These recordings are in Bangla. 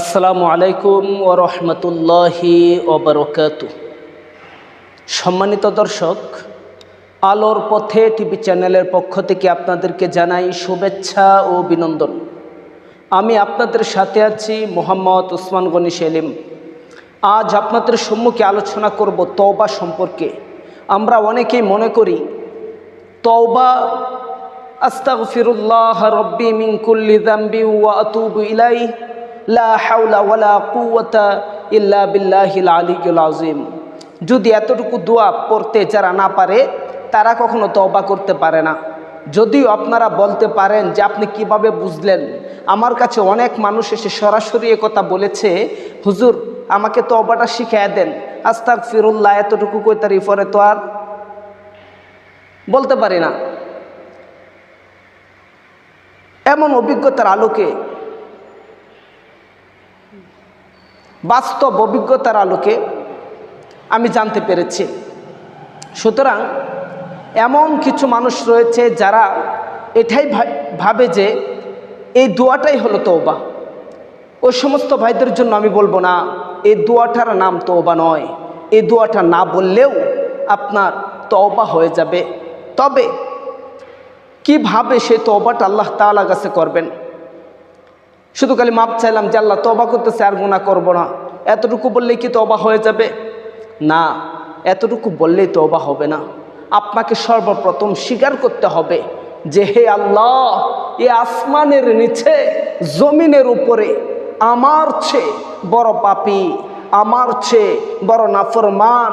আসসালামু আলাইকুম ওয়া রাহমাতুল্লাহি ওয়া বারাকাতুহু। সম্মানিত দর্শক, আলোর পথে টিভি চ্যানেলের পক্ষ থেকে আপনাদেরকে জানাই শুভেচ্ছা ও অভিনন্দন। আমি আপনাদের সাথে আছি মোহাম্মদ ওসমান গনি সেলিম। আজ আপনাদের সম্মুখে আলোচনা করব তওবা সম্পর্কে। আমরা অনেকেই মনে করি তওবা আস্তাগফিরুল্লাহ রব্বি মিন কুল্লি যামবি ওয়া আতুবু ইলাইহি লা হাওলা ওয়ালা কুওয়াতা ইল্লা বিল্লাহিল আলিয়্যিল আযীম। যদি এতটুকু দোয়া পড়তে যারা না পারে তারা কখনো তওবা করতে পারে না। যদিও আপনারা বলতে পারেন যে আপনি কিভাবে বুঝলেন, আমার কাছে অনেক মানুষ এসে সরাসরি কথা বলেছে, হুজুর আমাকে তওবাটা শিখিয়ে দেন, আস্তাগফিরুল্লাহ এতটুকু কইতারি পরে তো আর বলতে পারি না। এমন অভিজ্ঞতার আলোকে, বাস্তব অভিজ্ঞতার আলোকে আমি জানতে পেরেছি। সুতরাং এমন কিছু মানুষ রয়েছে যারা এটাই ভাবে যে এই দোয়াটাই হলো তওবা। ওই সমস্ত ভাইদের জন্য আমি বলবো না, এই দোয়াটার নাম তওবা নয়। এই দোয়াটা না বললেও আপনার তওবা হয়ে যাবে। তবে কিভাবে সেই তওবাটা আল্লাহ তাআলার কাছে করবেন? শুধু খালি মাপ চাইলাম যে আল্লাহ তওবা করতেছে আর গুনাহ করব না, এতটুকু বললেই কি তওবা হয়ে যাবে? না, এতটুকু বললেই তওবা হবে না। আপনাকে সর্বপ্রথম স্বীকার করতে হবে যে হে আল্লাহ, এ আসমানের নিচে জমিনের উপরে আমার চেয়ে বড় পাপী, আমার চেয়ে বড় নাফরমান,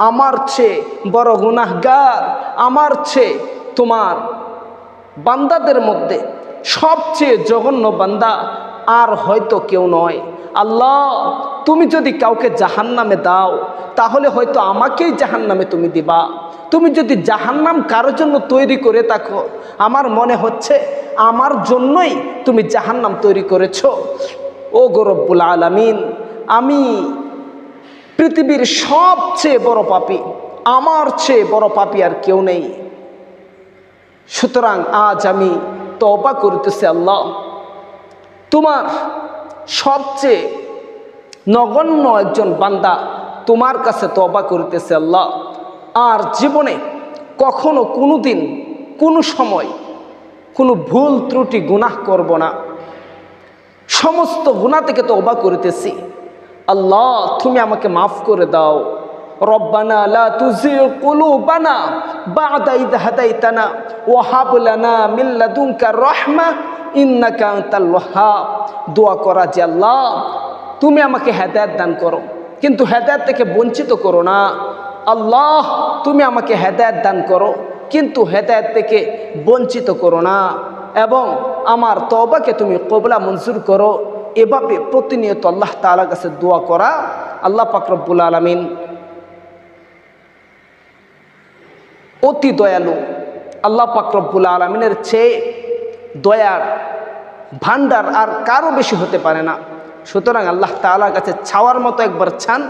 আমার চেয়ে বড় গুনাহগার, আমার চেয়ে তোমার বান্দাদের মধ্যে সবচেয়ে জঘন্য বান্দা আর হয়তো কেউ নয়। আল্লাহ, তুমি যদি কাউকে জাহান্নামে দাও তাহলে হয়তো আমাকেই জাহান্নামে তুমি দিবা। তুমি যদি জাহান্নাম কারোর জন্য তৈরি করে থাকো, আমার মনে হচ্ছে আমার জন্যই তুমি জাহান্নাম তৈরি করেছো। ও গো রব্বুল আলামিন, আমি পৃথিবীর সবচেয়ে বড় পাপী, আমার চেয়ে বড় পাপী আর কেউ নেই। সুতরাং আজ আমি তওবা করতেছি আল্লাহ, তোমার সবচেয়ে নগণ্য একজন বান্দা তোমার কাছে তওবা করতেছে আল্লাহ। আর জীবনে কখনো কোনো দিন কোনো সময় কোনো ভুল ত্রুটি গুনাহ করব না। সমস্ত গুনাহ থেকে তওবা করতেছি আল্লাহ, তুমি আমাকে মাফ করে দাও। রব্বানা লা তুজিগ কুলুবানা বা'দা ইদ হাদাইতানা ওয়া হাব লানা মিন লাদুনকা রাহমা ইন্নাকা আনতাল ওয়াহ্হাব। দোয়া করা যে আল্লাহ, তুমি আমাকে হেদায়েত দান করো, কিন্তু হেদায়েত থেকে বঞ্চিত করো না। আল্লাহ, তুমি আমাকে হেদায়েত দান করো, কিন্তু হেদায়েত থেকে বঞ্চিত করো না। এবং আমার তওবাকে তুমি কবুলা মঞ্জুর করো। এভাবে প্রতিনিয়ত আল্লাহ তাআলার কাছে দোয়া করা। আল্লাহ পাক রব্বুল আলামিন অতি দয়ালু। আল্লাহ পাক রব্বুল আলামিনের চেয়ে দয়ার ভান্ডার আর কারো বেশি হতে পারে না। সুতরাং আল্লাহ তাআলার কাছে ছাওয়ার মতো একবার চান,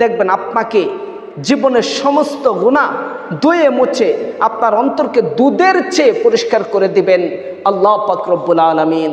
দেখবেন আপনাকে জীবনের সমস্ত গুনাহ ধুয়ে মুছে আপনার অন্তরকে দুধের চেয়ে পরিষ্কার করে দিবেন আল্লাহ পাক রব্বুল আলামিন।